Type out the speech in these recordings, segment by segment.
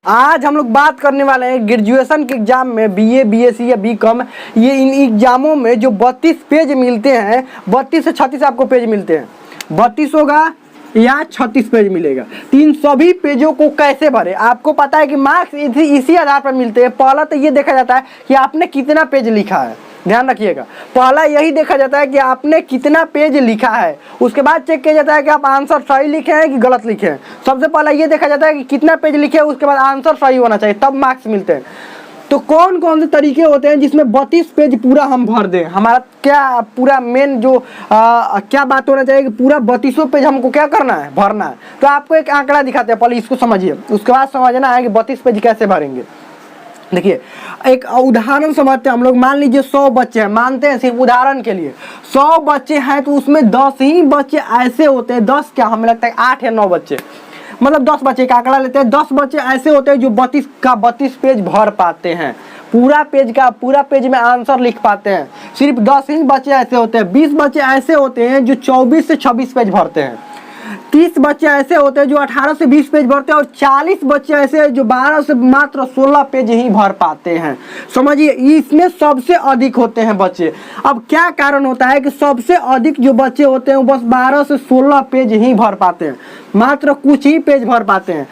आज हम लोग बात करने वाले हैं ग्रेजुएशन के एग्जाम में बीए, बीएससी या बीकॉम, ये इन एग्जामों में जो 32 पेज मिलते हैं, 32 से 36 आपको पेज मिलते हैं, 32 होगा या 36 पेज मिलेगा। तो इन सभी पेजों को कैसे भरे, आपको पता है कि मार्क्स इसी आधार पर मिलते हैं। पहला तो ये देखा जाता है कि आपने कितना पेज लिखा है, ध्यान रखिएगा, पहला यही देखा जाता है कि आपने कितना पेज लिखा है। उसके बाद चेक किया जाता है कि आप आंसर सही लिखे हैं कि गलत लिखे हैं। सबसे पहला ये देखा जाता है कि कितना पेज लिखे हैं, उसके बाद आंसर सही होना चाहिए, तब मार्क्स मिलते हैं। तो कौन कौन से तरीके होते हैं जिसमें 32 पेज पूरा हम भर दें? हमारा क्या पूरा मेन जो क्या बात होना चाहिए कि पूरा 32 पेज हमको क्या करना है, भरना है। तो आपको एक आंकड़ा दिखाते हैं, पहले इसको समझिए, उसके बाद समझना है कि 32 पेज कैसे भरेंगे। देखिए एक उदाहरण समझते हैं हम लोग। मान लीजिए 100 बच्चे हैं, मानते हैं सिर्फ उदाहरण के लिए 100 बच्चे हैं, तो उसमें 10 ही बच्चे ऐसे होते हैं, 10 क्या हमें लगता है 8 या 9 बच्चे, मतलब 10 बच्चे का आंकड़ा लेते हैं। 10 बच्चे ऐसे होते हैं जो 32 का 32 पेज भर पाते हैं, पूरा पेज में आंसर लिख पाते हैं। सिर्फ 10 ही बच्चे ऐसे होते हैं। 20 बच्चे ऐसे होते हैं जो 24 से 26 पेज भरते हैं। 30 बच्चे ऐसे होते हैं जो 18 से 20 पेज भरते हैं, और 40 बच्चे ऐसे हैं जो 12 से मात्र 16 पेज ही भर पाते हैं। समझिए, इसमें सबसे अधिक होते हैं बच्चे। अब क्या कारण होता है कि सबसे अधिक जो बच्चे होते हैं वो बस 12 से 16 पेज ही भर पाते हैं, मात्र कुछ ही पेज भर पाते हैं।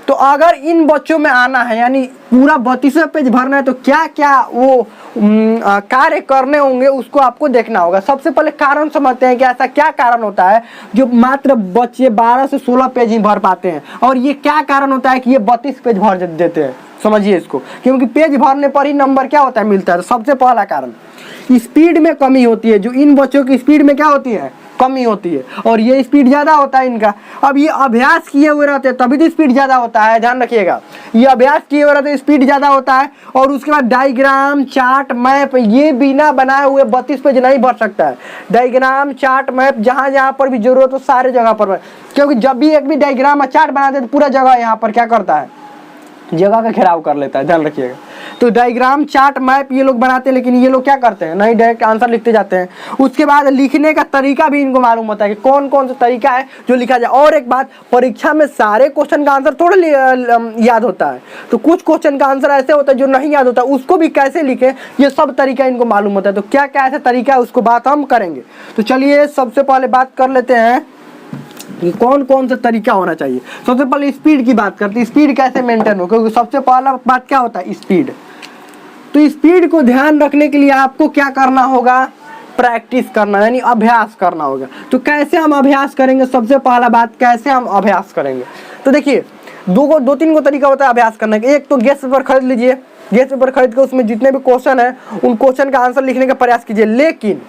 तो अगर इन बच्चों में आना है, यानी पूरा 32 पेज भरना है, तो क्या क्या वो कार्य करने होंगे उसको आपको देखना होगा। सबसे पहले कारण समझते हैं कि ऐसा क्या कारण होता है जो मात्र बच्चे 12 से 16 पेज ही भर पाते हैं, और ये क्या कारण होता है कि ये 32 पेज भर देते हैं। समझिए इसको, क्योंकि पेज भरने पर ही नंबर क्या होता है, मिलता है। तो सबसे पहला कारण स्पीड में कमी होती है। जो इन बच्चों की स्पीड में क्या होती है, कमी होती है, और ये स्पीड ज़्यादा होता है इनका। अब ये अभ्यास किए हुए रहते हैं तभी तो स्पीड ज़्यादा होता है, ध्यान रखिएगा। ये अभ्यास किए हुए रहते हैं, स्पीड ज़्यादा होता है। और उसके बाद डायग्राम, चार्ट, मैप, ये बिना बनाए हुए 32 पेज नहीं भर सकता है। डायग्राम, चार्ट, मैप जहाँ जहाँ पर भी जरूरत हो सारे जगह पर, क्योंकि जब भी एक भी डायग्राम और चार्ट बनाते हैं तो पूरा जगह यहाँ पर क्या करता है, जगह का घेराव कर लेता है, ध्यान रखिएगा। तो डायग्राम, चार्ट, मैप ये लोग बनाते हैं, लेकिन ये लोग क्या करते हैं, नहीं डायरेक्ट आंसर लिखते जाते हैं। उसके बाद लिखने का तरीका भी इनको मालूम होता है कि कौन कौन सा तरीका है जो लिखा जाए। और एक बात, परीक्षा में सारे क्वेश्चन का आंसर थोड़ा याद होता है, तो कुछ क्वेश्चन का आंसर ऐसे होता है जो नहीं याद होता, उसको भी कैसे लिखे ये सब तरीका इनको मालूम होता है। तो क्या क्या ऐसे तरीका है उसको बात हम करेंगे। तो चलिए सबसे पहले बात कर लेते हैं कि कौन कौन सा तरीका होना चाहिए। सबसे पहले स्पीड की बात करते हैं, स्पीड कैसे मेंटेन हो, क्योंकि सबसे पहला बात क्या होता है, स्पीड। तो स्पीड को ध्यान रखने के लिए आपको क्या करना होगा, प्रैक्टिस करना, यानी अभ्यास करना होगा। तो कैसे हम अभ्यास करेंगे, सबसे पहला बात कैसे हम अभ्यास करेंगे। तो देखिए दो तीन को तरीका होता है अभ्यास करने का। एक तो गैस पेपर खरीद लीजिए, गैस पेपर खरीद के उसमें जितने भी क्वेश्चन है उन क्वेश्चन का आंसर लिखने का प्रयास कीजिए। लेकिन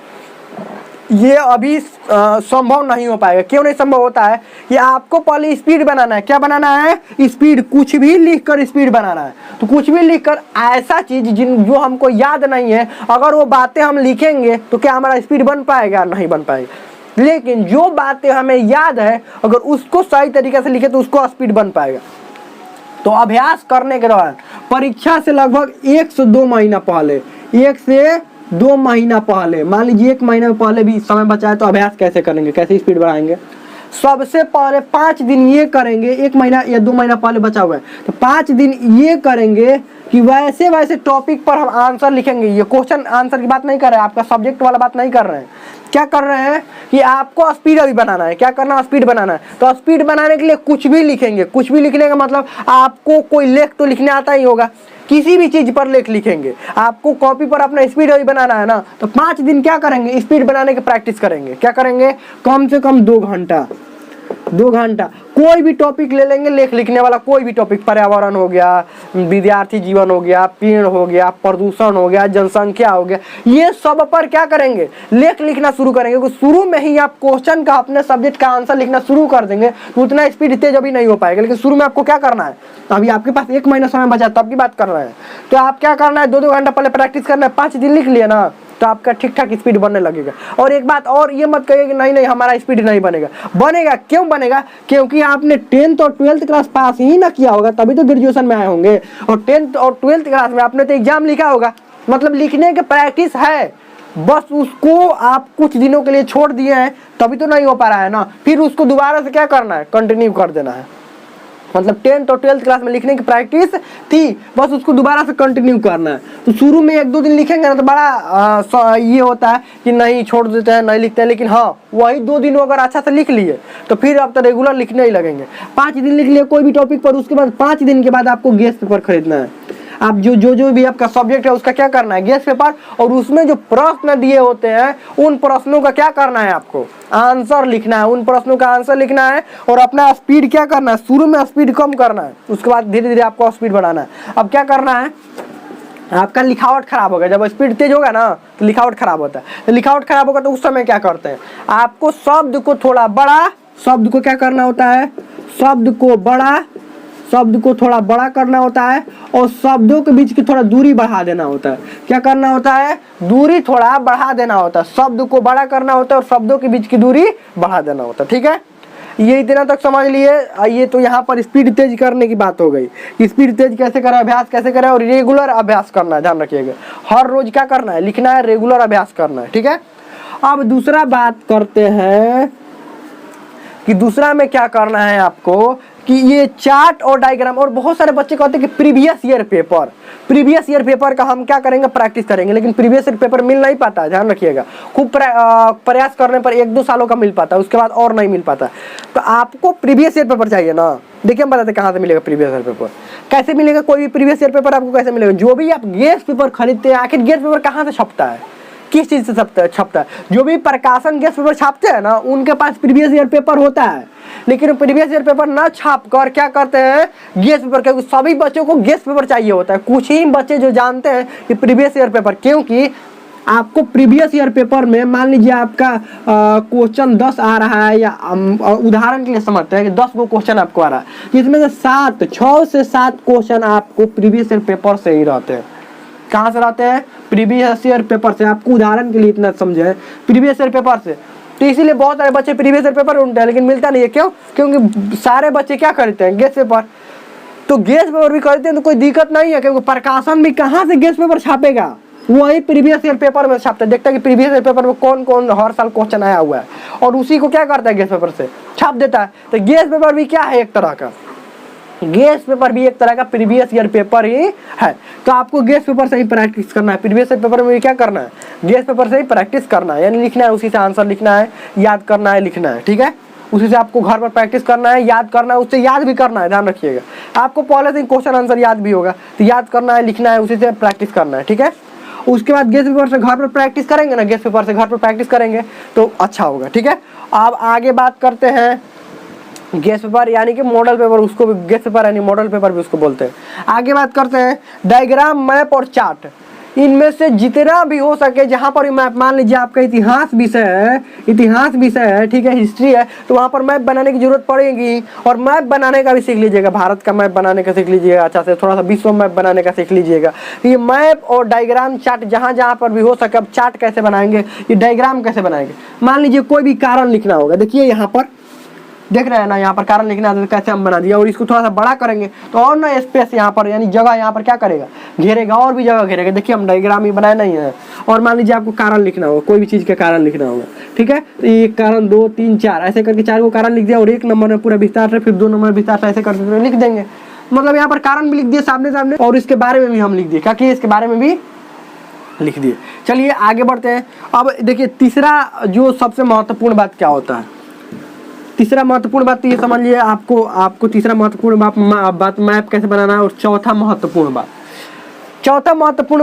ये अभी संभव नहीं हो पाएगा। क्यों नहीं संभव होता है, ये आपको पहले स्पीड बनाना है। क्या बनाना है, स्पीड, कुछ भी लिखकर स्पीड बनाना है। तो कुछ भी लिखकर ऐसा चीज जो हमको याद नहीं है, अगर वो बातें हम लिखेंगे तो क्या हमारा स्पीड बन पाएगा, नहीं बन पाएगा। लेकिन जो बातें हमें याद है अगर उसको सही तरीके से लिखे तो उसको स्पीड बन पाएगा। तो अभ्यास करने के दौरान परीक्षा से लगभग 1 से 2 महीना पहले, 1 से 2 महीना पहले, मान लीजिए 1 महीना पहले भी समय बचा है, तो अभ्यास कैसे करेंगे, कैसे स्पीड बढ़ाएंगे। सबसे पहले 5 दिन ये करेंगे, 1 महीना या 2 महीना पहले बचा हुआ है तो 5 दिन ये करेंगे कि वैसे वैसे टॉपिक पर हम आंसर लिखेंगे। ये क्वेश्चन आंसर की बात नहीं कर रहे हैं, आपका सब्जेक्ट वाला बात नहीं कर रहे हैं। क्या कर रहे हैं कि आपको स्पीड अभी बनाना है। क्या करना है, स्पीड बनाना है। तो स्पीड बनाने के लिए कुछ भी लिखेंगे। कुछ भी लिखने का मतलब आपको कोई लेख तो लिखने आता ही होगा, किसी भी चीज पर लेख लिखेंगे। आपको कॉपी पर अपना स्पीड अभी बनाना है ना, तो 5 दिन क्या करेंगे, स्पीड बनाने की प्रैक्टिस करेंगे। क्या करेंगे, कम से कम 2 घंटा कोई भी टॉपिक ले लेंगे, लेख लिखने वाला कोई भी टॉपिक, पर्यावरण हो गया, विद्यार्थी जीवन हो गया, पेड़ हो गया, प्रदूषण हो गया, जनसंख्या हो गया, ये सब पर क्या करेंगे, लेख लिखना शुरू करेंगे। क्योंकि शुरू में ही आप क्वेश्चन का अपने सब्जेक्ट का आंसर लिखना शुरू कर देंगे तो उतना स्पीड तेज अभी नहीं हो पाएगा। लेकिन शुरू में आपको क्या करना है, अभी आपके पास 1 महीना समय बचा तब की बात कर रहे हैं, तो आप क्या करना है, 2-2 घंटा पहले प्रैक्टिस करना है। 5 दिन लिख लिया ना तो आपका ठीक ठाक स्पीड बनने लगेगा। और एक बात और, ये मत कहिए कि नहीं हमारा स्पीड नहीं बनेगा। बनेगा, क्यों बनेगा, क्योंकि आपने 10th और 12th क्लास पास ही ना किया होगा तभी तो ग्रेजुएशन में आए होंगे। और 10th और 12th क्लास में आपने तो एग्जाम लिखा होगा, मतलब लिखने की प्रैक्टिस है, बस उसको आप कुछ दिनों के लिए छोड़ दिए हैं तभी तो नहीं हो पा रहा है ना। फिर उसको दोबारा से क्या करना है, कंटिन्यू कर देना है। मतलब 10th और 12th क्लास में लिखने की प्रैक्टिस थी, बस उसको दोबारा से कंटिन्यू करना है। तो शुरू में 1-2 दिन लिखेंगे ना तो बड़ा ये होता है कि नहीं छोड़ देते हैं, नहीं लिखते हैं, लेकिन हाँ वही 2 दिन अगर अच्छा से लिख लिए तो फिर आप तो रेगुलर लिखने ही लगेंगे। 5 दिन लिख लिए कोई भी टॉपिक पर, उसके बाद 5 दिन के बाद आपको गेस्ट पेपर खरीदना है। आप जो भी आपका सब्जेक्ट है उसका क्या करना है, गेस्ट पेपर, और उसमें जो प्रश्न दिए होते हैं उन प्रश्नों का क्या करना है, आपको आंसर लिखना है, उन प्रश्नों का आंसर लिखना है और अपना स्पीड क्या करना है, शुरू में स्पीड कम करना है, उसके बाद धीरे धीरे आपको स्पीड बढ़ाना है। अब क्या करना है, आपका लिखावट खराब होगा, जब स्पीड तेज होगा ना तो लिखावट खराब होता है। तो लिखावट खराब होगा तो उस समय क्या करते हैं, आपको शब्द को थोड़ा बड़ा, शब्द को क्या करना होता है, शब्द को थोड़ा बड़ा करना होता है और शब्दों के बीच की थोड़ा दूरी बढ़ा देना होता है। क्या करना होता है, दूरी थोड़ा बढ़ा देना होता है, शब्द को बड़ा करना होता है और शब्दों के बीच की दूरी बढ़ा देना होता है। ठीक है, ये इतना तक समझ लिए। ये तो यहाँ पर स्पीड तेज करने की बात हो गई, स्पीड तेज कैसे करें, अभ्यास कैसे करें, और रेगुलर अभ्यास करना है, ध्यान रखिएगा हर रोज क्या करना है, लिखना है, रेगुलर अभ्यास करना है। ठीक है, अब दूसरा बात करते हैं कि दूसरा में क्या करना है आपको, कि ये चार्ट और डायग्राम, और बहुत सारे बच्चे कहते हैं कि प्रीवियस ईयर पेपर का हम क्या करेंगे, प्रैक्टिस करेंगे, लेकिन प्रीवियस ईयर पेपर मिल नहीं पाता है, ध्यान रखिएगा। खूब प्रयास करने पर 1-2 सालों का मिल पाता है, उसके बाद और नहीं मिल पाता। तो आपको प्रीवियस ईयर पेपर चाहिए ना, देखिए हम बताते हैं कहाँ से मिलेगा प्रीवियस ईयर पेपर, कैसे मिलेगा, कोई भी प्रीवियस ईयर पेपर आपको कैसे मिलेगा, जो भी आप गेस्ट पेपर खरीदते हैं, आखिर गेस्ट पेपर कहाँ से छपता है, किस चीज से छपता है, जो भी प्रकाशन गेस्ट पेपर छापते हैं ना उनके पास प्रीवियस ईयर पेपर होता है, लेकिन प्रीवियस ईयर पेपर ना छाप कर क्या करते हैं, गेस्ट पेपर, क्योंकि सभी बच्चों को गेस्ट पेपर चाहिए होता है, कुछ ही बच्चे जो जानते हैं कि प्रीवियस ईयर पेपर, क्योंकि आपको प्रीवियस ईयर पेपर में मान लीजिए आपका क्वेश्चन 10 आ रहा है, या उदाहरण के लिए समझते हैं कि 10 गो क्वेश्चन आपको आ रहा है, जिसमें से 6 से 7 क्वेश्चन आपको प्रीवियस ईयर पेपर से ही रहते हैं। कहाँ से रहते हैं, प्रीवियस ईयर पेपर से। आपको उदाहरण के लिए इतना समझे, प्रीवियस ईयर पेपर से, तो इसीलिए बहुत सारे बच्चे प्रीवियस ईयर पेपर ढूंढते हैं लेकिन मिलता नहीं है। क्यों, क्योंकि सारे बच्चे क्या करते हैं, गेस्ट पेपर, तो गेस्ट पेपर भी करते हैं तो कोई दिक्कत नहीं है, क्योंकि प्रकाशन भी कहाँ से गेस्ट पेपर छापेगा, वही प्रीवियस ईयर पेपर में छापता है, देखता है कि प्रीवियस ईयर पेपर में कौन कौन हर साल क्वेश्चन आया हुआ है और उसी को क्या करता है, गेस्ट पेपर से छाप देता है। तो गेस्ट पेपर भी क्या है, एक तरह का गेस्ट पेपर भी एक तरह का प्रीवियस ईयर पेपर ही है। तो आपको गेस्ट पेपर से ही प्रैक्टिस करना है, प्रीवियस ईयर पेपर में क्या करना है, गेस्ट पेपर से ही प्रैक्टिस करना है, यानी लिखना है, उसी से आंसर लिखना है, याद करना है, लिखना है। ठीक है, उसी से आपको घर पर प्रैक्टिस करना है, याद करना है, उससे याद भी करना है, ध्यान रखिएगा। आपको पहले से क्वेश्चन आंसर याद भी होगा, तो याद करना है, लिखना है, उसी से प्रैक्टिस करना है। ठीक है, उसके बाद गेस्ट पेपर से घर पर प्रैक्टिस करेंगे ना, गेस्ट पेपर से घर पर प्रैक्टिस करेंगे तो अच्छा होगा। ठीक है, अब आगे बात करते हैं गेस्ट पेपर यानी कि मॉडल पेपर, उसको भी गेस्ट पेपर यानी मॉडल पेपर भी उसको बोलते हैं। आगे बात करते हैं डायग्राम, मैप और चार्ट, इनमें से जितना भी हो सके, जहां पर मैप, मान लीजिए आपका इतिहास विषय है, ठीक है, हिस्ट्री है, तो वहां पर मैप बनाने की जरूरत पड़ेगी, और मैप बनाने का भी सीख लीजिएगा, भारत का मैप बनाने का सीख लीजिएगा, अच्छा से थोड़ा सा विश्व मैप बनाने का सीख लीजिएगा। ये मैप और डायग्राम चार्ट जहां जहां पर भी हो सके। अब चार्ट कैसे बनाएंगे, ये डायग्राम कैसे बनाएंगे, मान लीजिए कोई भी कारण लिखना होगा, देखिए यहाँ पर देख रहे हैं ना, यहाँ पर कारण लिखना है, तो कैसे हम बना दिया, और इसको थोड़ा सा बड़ा करेंगे तो और ना स्पेस यहाँ पर, यानी जगह यहाँ पर क्या करेगा, घेरेगा, और भी जगह घेरेगा। देखिए हम डायग्राम ही बनाए नहीं है। और मान लीजिए आपको कारण लिखना होगा, कोई भी चीज़ का कारण लिखना होगा, ठीक है, तो ये कारण 2, 3, 4 ऐसे करके 4 को कारण लिख दिया, और 1 नंबर में पूरा विस्तार से, फिर 2 नंबर विस्तार से, ऐसे करके लिख देंगे। मतलब यहाँ पर कारण भी लिख दिए सामने, और इसके बारे में भी हम लिख दिए, क्या कि इसके बारे में भी लिख दिए। चलिए आगे बढ़ते हैं। अब देखिए तीसरा जो सबसे महत्वपूर्ण बात क्या होता है, तीसरा महत्वपूर्ण बात तो ये समझ लिए, आपको तीसरा महत्वपूर्ण बात मैप कैसे बनाना है। और चौथा महत्वपूर्ण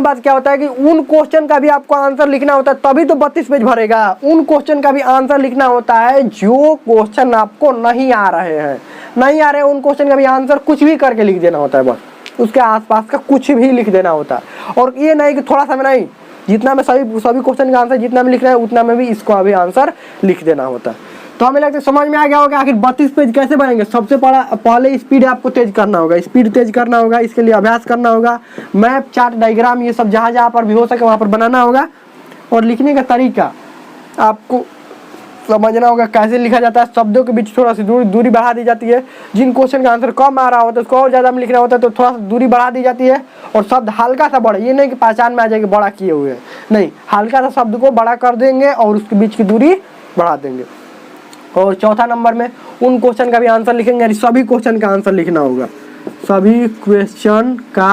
बात क्या होता है कि उन क्वेश्चन का भी आपको आंसर लिखना होता है, तभी तो 32 पेज भरेगा। उन क्वेश्चन का भी आंसर लिखना होता है जो क्वेश्चन आपको नहीं आ रहे, उन क्वेश्चन का भी आंसर कुछ भी करके लिख देना होता है, बस उसके आसपास का कुछ भी लिख देना होता है। और ये नहीं कि थोड़ा सा में नहीं, जितना में सभी क्वेश्चन का आंसर जितना में लिख रहे हैं उतना में भी इसको अभी आंसर लिख देना होता है। तो हमें लगता है समझ में आ गया होगा आखिर 32 पेज कैसे बनेंगे। सबसे पहले स्पीड आपको तेज करना होगा, इसके लिए अभ्यास करना होगा। मैप, चार्ट, डायग्राम ये सब जहाँ पर भी हो सके वहाँ पर बनाना होगा। और लिखने का तरीका आपको समझना होगा कैसे लिखा जाता है। शब्दों के बीच थोड़ा सी दूरी बढ़ा दी जाती है। जिन क्वेश्चन का आंसर कम आ रहा होता है उसको और ज़्यादा में लिखना होता है तो थोड़ा सा दूरी बढ़ा दी जाती है। और शब्द हल्का सा बड़ा, ये नहीं कि पहचान में आ जाएगी बड़ा किए हुए, नहीं, हल्का सा शब्द को बड़ा कर देंगे और उसके बीच की दूरी बढ़ा देंगे। और चौथा नंबर में उन क्वेश्चन का भी आंसर लिखेंगे, यानी सभी क्वेश्चन का आंसर लिखना होगा। सभी क्वेश्चन का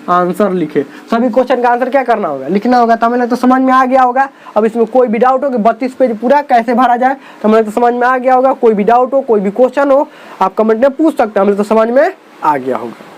आंसर लिखे। सभी क्वेश्चन का आंसर क्या करना होगा, लिखना होगा। तो हमें लगता है समझ में आ गया होगा। अब इसमें कोई भी डाउट हो कि 32 पेज पूरा कैसे भरा जाए, तो हमें लगता है समझ में आ गया होगा। कोई भी डाउट हो, कोई भी क्वेश्चन हो, आप कमेंट में पूछ सकते हैं, हमें तो समझ में आ गया होगा।